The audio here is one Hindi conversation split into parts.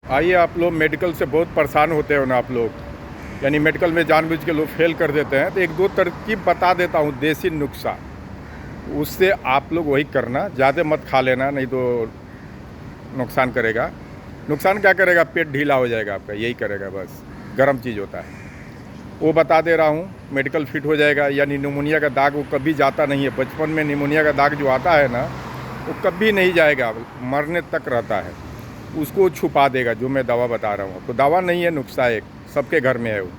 आइए, आप लोग मेडिकल से बहुत परेशान होते हो ना आप लोग, यानी मेडिकल में जानबूझ के लोग फेल कर देते हैं। तो एक दो तरकीब बता देता हूँ, देसी नुस्खा, उससे आप लोग वही करना। ज़्यादा मत खा लेना, नहीं तो नुकसान करेगा। नुकसान क्या करेगा? पेट ढीला हो जाएगा आपका, यही करेगा बस। गर्म चीज़ होता है वो बता दे रहा हूँ, मेडिकल फिट हो जाएगा। यानी निमोनिया का दाग वो कभी जाता नहीं है। बचपन में निमोनिया का दाग जो आता है ना, वो कभी नहीं जाएगा, मरने तक रहता है। उसको छुपा देगा, जो मैं दवा बता रहा हूँ। तो दवा नहीं है, नुस्खा एक, सबके घर में है वो।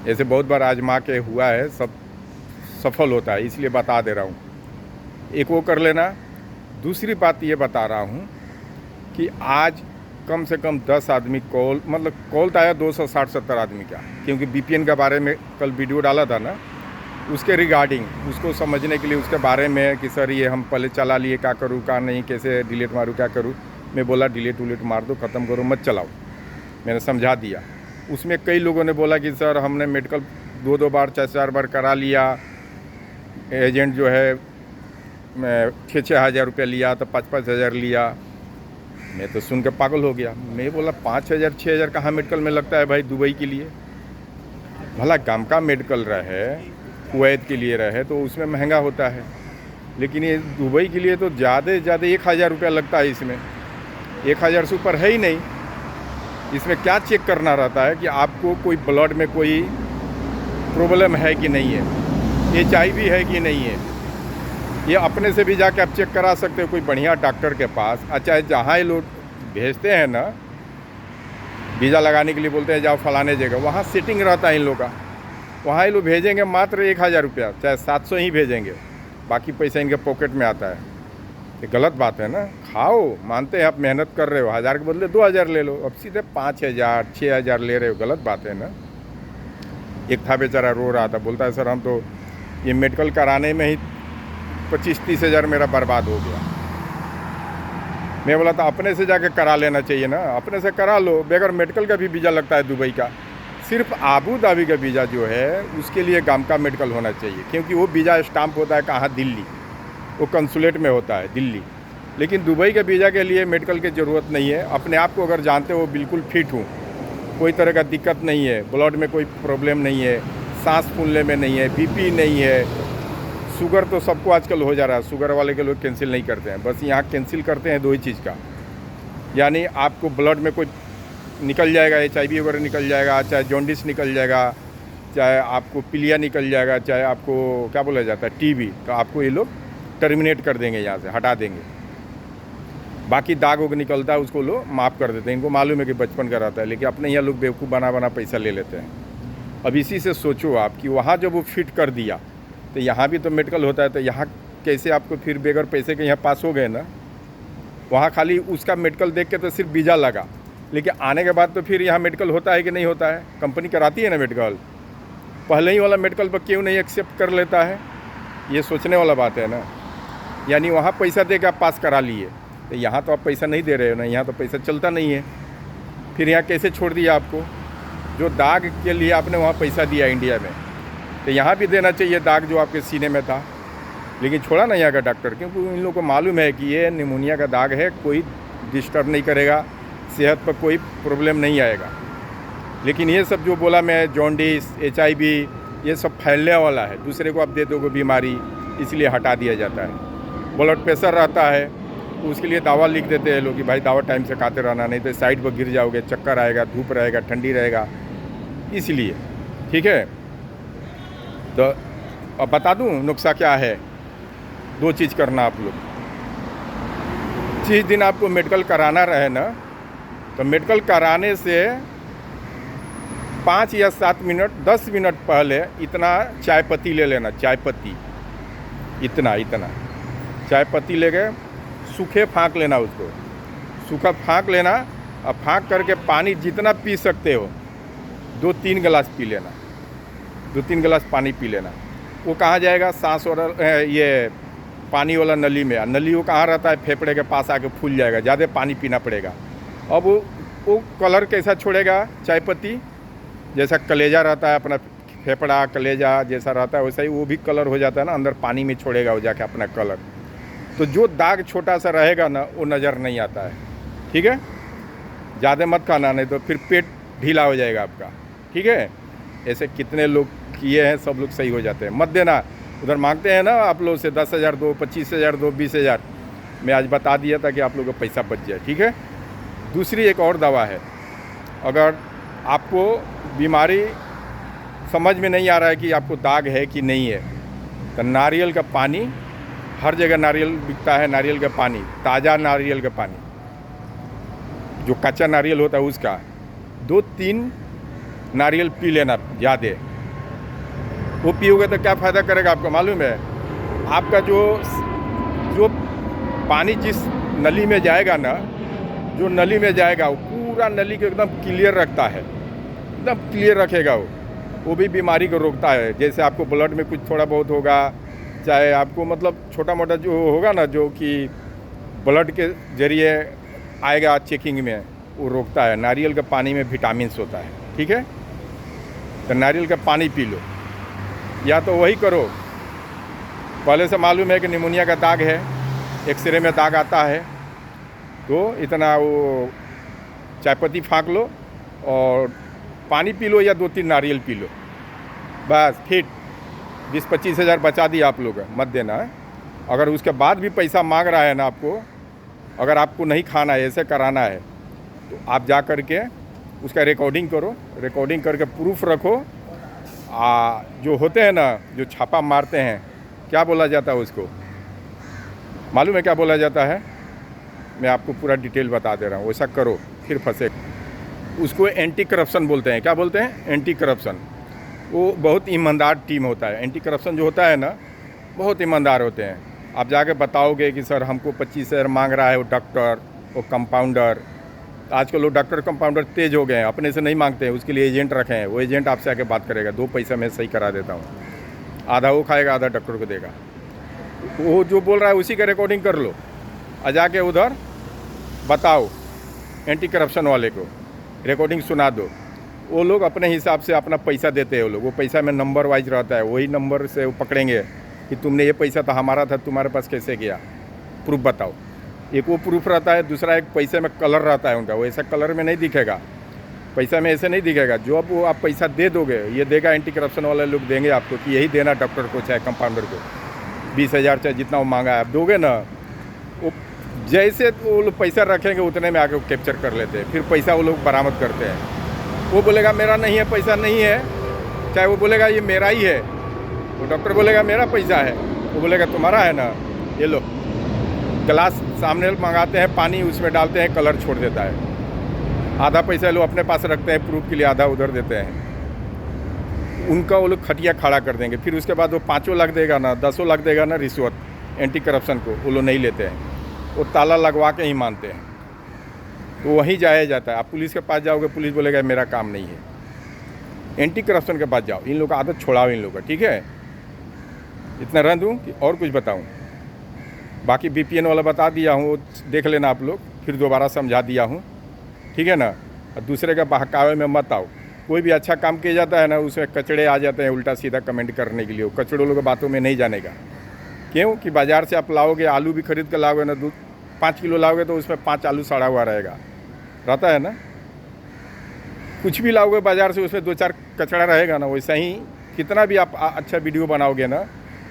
ऐसे बहुत बार आजमा के हुआ है, सब सफल होता है, इसलिए बता दे रहा हूँ। एक वो कर लेना। दूसरी बात ये बता रहा हूँ कि आज कम से कम 10 आदमी कॉल, मतलब कॉल तो आया 260-70 आदमी का, क्योंकि बीपीएन के बारे में कल वीडियो डाला था ना, उसके रिगार्डिंग, उसको समझने के लिए, उसके बारे में कि सर ये हम पहले चला लिए, क्या करूँ क्या नहीं, कैसे डिलीट मारूँ, क्या करूँ। मैं बोला डिलीट उलीट मार दो, ख़त्म करो, मत चलाओ। मैंने समझा दिया। उसमें कई लोगों ने बोला कि सर हमने मेडिकल 2-2 बार 4-4 बार करा लिया, एजेंट जो है 6-6 हज़ार रुपया लिया, तो 5-5 हज़ार लिया। मैं तो सुन के पागल हो गया। मैं बोला 5,000 6,000 कहाँ मेडिकल में लगता है भाई, दुबई के लिए। भला काम का मेडिकल रहे, कुवैत के लिए रहे, तो उसमें महंगा होता है, लेकिन ये दुबई के लिए तो ज़्यादा से ज़्यादा 1,000 रुपया लगता है। इसमें 1,000 से ऊपर है ही नहीं। इसमें क्या चेक करना रहता है कि आपको कोई ब्लड में कोई प्रॉब्लम है कि नहीं है, HIV है कि नहीं है। ये अपने से भी जाके आप चेक करा सकते हो कोई बढ़िया डॉक्टर के पास। अच्छा, जहाँ ये लोग भेजते हैं ना, वीज़ा लगाने के लिए बोलते हैं जाओ फलाने जगह, वहाँ सेटिंग रहता है इन लोग का। वहाँ ये लोग भेजेंगे मात्र 1,000 रुपया, चाहे 700 ही भेजेंगे, बाकी पैसा इनके पॉकेट में आता है। ये गलत बात है ना। खाओ, मानते हैं आप मेहनत कर रहे हो, 1,000 के बदले 2,000 ले लो, अब सीधे 5,000 6,000 ले रहे हो, गलत बात है ना। एक था बेचारा, रो रहा था, बोलता है सर हम तो ये मेडिकल कराने में ही 25-30 हज़ार मेरा बर्बाद हो गया। मैं बोला था अपने से जाके करा लेना चाहिए ना, अपने से करा लो। बगैर मेडिकल का भी वीज़ा लगता है दुबई का। सिर्फ आबू धाबी का वीज़ा जो है उसके लिए गाम का मेडिकल होना चाहिए, क्योंकि वो वीज़ा स्टाम्प होता है कहाँ, दिल्ली, वो कंसुलेट में होता है दिल्ली। लेकिन दुबई के वीज़ा के लिए मेडिकल की ज़रूरत नहीं है। अपने आप को अगर जानते हो बिल्कुल फिट हूँ, कोई तरह का दिक्कत नहीं है, ब्लड में कोई प्रॉब्लम नहीं है, सांस फूलने में नहीं है, बीपी नहीं है, शुगर तो सबको आजकल हो जा रहा है, शुगर वाले के लोग कैंसिल नहीं करते हैं। बस यहाँ कैंसिल करते हैं 2 ही चीज़ का, यानी आपको ब्लड में कोई निकल जाएगा, HIV वगैरह निकल जाएगा, चाहे जॉन्डिस निकल जाएगा, चाहे आपको पीलिया निकल जाएगा, चाहे आपको क्या बोला जाता है TB, तो आपको ये लोग टर्मिनेट कर देंगे, यहाँ से हटा देंगे। बाकी दाग वग निकलता है उसको लोग माफ़ कर देते हैं। इनको मालूम है कि बचपन का रहता है, लेकिन अपने यहाँ लोग बेवकूफ़ बना पैसा ले लेते हैं। अब इसी से सोचो आप कि वहाँ जब वो फिट कर दिया तो यहाँ भी तो मेडिकल होता है, तो यहाँ कैसे आपको फिर बगैर पैसे के यहाँ पास हो गए ना। वहाँ खाली उसका मेडिकल देख के तो सिर्फ वीज़ा लगा, लेकिन आने के बाद तो फिर यहाँ मेडिकल होता है कि नहीं होता है, कंपनी कराती है ना मेडिकल। पहले ही वाला मेडिकल पर क्यों नहीं एक्सेप्ट कर लेता है, ये सोचने वाला बात है ना। यानी वहाँ पैसा दे के आप पास करा लिए, तो यहाँ तो आप पैसा नहीं दे रहे हो ना, यहाँ तो पैसा चलता नहीं है। फिर यहाँ कैसे छोड़ दिया आपको? जो दाग के लिए आपने वहाँ पैसा दिया इंडिया में, तो यहाँ भी देना चाहिए दाग जो आपके सीने में था, लेकिन छोड़ा ना यहाँ का डॉक्टर, क्योंकि इन लोगों को मालूम है कि ये निमोनिया का दाग है, कोई डिस्टर्ब नहीं करेगा, सेहत पर कोई प्रॉब्लम नहीं आएगा। लेकिन ये सब जो बोला मैं, जॉन्डिस, HIV, ये सब फैलने वाला है, दूसरे को आप दे दोगे बीमारी, इसलिए हटा दिया जाता है। ब्लड प्रेशर रहता है तो उसके लिए दवा लिख देते हैं लोग कि भाई दवा टाइम से खाते रहना, नहीं तो साइड पर गिर जाओगे, चक्कर आएगा, धूप रहेगा, ठंडी रहेगा, इसलिए। ठीक है, तो अब बता दूं नुस्खा क्या है। 2 चीज़ करना आप लोग। जिस दिन आपको मेडिकल कराना रहे ना, तो मेडिकल कराने से 5 या 7 मिनट 10 मिनट पहले इतना चाय पत्ती ले लेना। चाय पत्ती इतना चाय पत्ती ले गए, सूखे फाँक लेना उसको, सूखा फाँक लेना। और फाँक करके पानी जितना पी सकते हो 2-3 गिलास पी लेना, 2-3 गिलास पानी पी लेना। वो कहाँ जाएगा? सांस और ये पानी वाला नली में। नली वो कहाँ रहता है? फेफड़े के पास आके फूल जाएगा, ज़्यादा पानी पीना पड़ेगा। अब वो कलर कैसा छोड़ेगा? चाय पत्ती जैसा कलेजा रहता है, अपना फेफड़ा कलेजा जैसा रहता है वैसा ही वो भी कलर हो जाता है ना, अंदर पानी में छोड़ेगा वो जाके अपना कलर। तो जो दाग छोटा सा रहेगा ना, वो नज़र नहीं आता है। ठीक है, ज़्यादा मत खाना, नहीं तो फिर पेट ढीला हो जाएगा आपका, ठीक है। ऐसे कितने लोग किए हैं, सब लोग सही हो जाते हैं। मत देना, उधर मांगते हैं ना आप लोग से 10,000 दो, 25,000 दो, 20,000। मैं आज बता दिया था कि आप लोगों का पैसा बच जाए, ठीक है। दूसरी एक और दवा है, अगर आपको बीमारी समझ में नहीं आ रहा है कि आपको दाग है कि नहीं है, तो नारियल का पानी, हर जगह नारियल बिकता है, नारियल का पानी, ताज़ा नारियल का पानी, जो कच्चा नारियल होता है उसका 2-3 नारियल पी लेना ज़्यादा। वो पियोगे तो क्या फ़ायदा करेगा आपको मालूम है? आपका जो पानी जिस नली में जाएगा ना, जो नली में जाएगा वो पूरा नली को एकदम क्लियर रखता है, एकदम क्लियर रखेगा वो भी बीमारी को रोकता है। जैसे आपको ब्लड में कुछ थोड़ा बहुत होगा, चाहे आपको मतलब छोटा मोटा जो होगा ना, जो कि ब्लड के जरिए आएगा चेकिंग में, वो रोकता है। नारियल का पानी में विटामिन्स होता है, ठीक है। तो नारियल का पानी पी लो, या तो वही करो। पहले से मालूम है कि निमोनिया का दाग है, एक्सरे में दाग आता है, तो इतना वो चायपत्ती फाँक लो और पानी पी लो, या 2-3 नारियल पी लो, बस फिट। 20-25 हज़ार बचा दिया आप लोग, मत देना है। अगर उसके बाद भी पैसा मांग रहा है ना आपको, अगर आपको नहीं खाना है, ऐसे कराना है, तो आप जा कर के उसका रिकॉर्डिंग करो, रिकॉर्डिंग करके प्रूफ रखो। जो होते हैं ना, जो छापा मारते हैं, क्या बोला जाता है उसको, मालूम है क्या बोला जाता है? मैं आपको पूरा डिटेल बता दे रहा हूँ, वैसा करो फिर फंसे। उसको एंटी करप्शन बोलते हैं। क्या बोलते हैं? Anti corruption. वो बहुत ईमानदार टीम होता है। एंटी करप्शन जो होता है ना, बहुत ईमानदार होते हैं। आप जाके बताओगे कि सर हमको 25,000 मांग रहा है वो डॉक्टर, वो कंपाउंडर। आजकल लोग डॉक्टर कंपाउंडर तेज हो गए हैं, अपने से नहीं मांगते हैं, उसके लिए एजेंट रखे हैं। वो एजेंट आपसे आके बात करेगा, 2 पैसा मैं सही करा देता हूँ, आधा वो खाएगा, आधा डॉक्टर को देगा। वो जो बोल रहा है उसी का रिकॉर्डिंग कर लो और जाके उधर बताओ एंटी करप्शन वाले को, रिकॉर्डिंग सुना दो। वो लोग अपने हिसाब से अपना पैसा देते हैं। वो लोग, वो पैसा में नंबर वाइज रहता है, वही नंबर से वो पकड़ेंगे कि तुमने ये पैसा तो हमारा था, तुम्हारे पास कैसे गया, प्रूफ बताओ। एक वो प्रूफ रहता है, दूसरा एक पैसे में कलर रहता है उनका, वो ऐसा कलर में नहीं दिखेगा, पैसा में ऐसे नहीं दिखेगा। जो अब वो आप पैसा दे दोगे, ये देगा एंटी करप्शन वाले लोग देंगे आपको कि यही देना डॉक्टर को चाहे कंपाउंडर को, 20,000 चाहे जितना वो मांगा है आप दोगे ना। वो जैसे वो लोग पैसा रखेंगे उतने में आके वो कैप्चर कर लेते हैं, फिर पैसा वो लोग बरामद करते हैं। वो बोलेगा मेरा नहीं है, पैसा नहीं है, चाहे वो बोलेगा ये मेरा ही है, वो डॉक्टर बोलेगा मेरा पैसा है, वो बोलेगा तुम्हारा है ना, ये लो। गिलास सामने मंगाते हैं पानी, उसमें डालते हैं, कलर छोड़ देता है। आधा पैसा लोग अपने पास रखते हैं प्रूफ के लिए, आधा उधर देते हैं। उनका वो लोग खटिया खड़ा कर देंगे। फिर उसके बाद वो 5 लाख देगा ना, 10 लाख देगा ना रिश्वत एंटी करप्शन को, वो लोग नहीं लेते हैं, वो ताला लगवा के ही मानते हैं। तो वहीं जाया जाता है। आप पुलिस के पास जाओगे, पुलिस बोलेगा मेरा काम नहीं है। एंटी करप्शन के पास जाओ, इन लोग का आदत छोड़ाओ इन लोग का, ठीक है। इतना रह दूँ कि और कुछ बताऊँ? बाकी VPN वाला बता दिया हूँ, वो देख लेना आप लोग, फिर दोबारा समझा दिया हूँ, ठीक है ना। और दूसरे का बहकावे में मत आओ। कोई भी अच्छा काम किया जाता है ना, उसमें कचड़े आ जाते हैं उल्टा सीधा कमेंट करने के लिए। वो कचड़ों लोगों बातों में नहीं जानेगा। क्यों कि बाज़ार से आप लाओगे, आलू भी खरीद कर लाओगे ना, 5 किलो लाओगे तो उसमें 5 आलू सड़ा हुआ रहता है ना। कुछ भी लाओगे बाज़ार से, उसमें 2-4 कचड़ा रहेगा ना। वैसा ही कितना भी आप अच्छा वीडियो बनाओगे ना,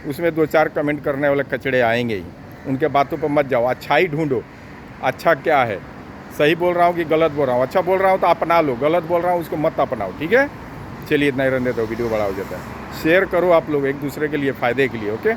उसमें 2-4 कमेंट करने वाले कचड़े आएंगे ही। उनके बातों पर मत जाओ, अच्छाई ढूंढो। अच्छा क्या है, सही बोल रहा हूँ कि गलत बोल रहा हूँ? अच्छा बोल रहा हूँ तो अपना लो, गलत बोल रहा हूँ उसको मत अपनाओ, ठीक है। चलिए इतना ही रहने दो, वीडियो बड़ा हो जाता है। शेयर करो आप लोग एक दूसरे के लिए, फ़ायदे के लिए, ओके।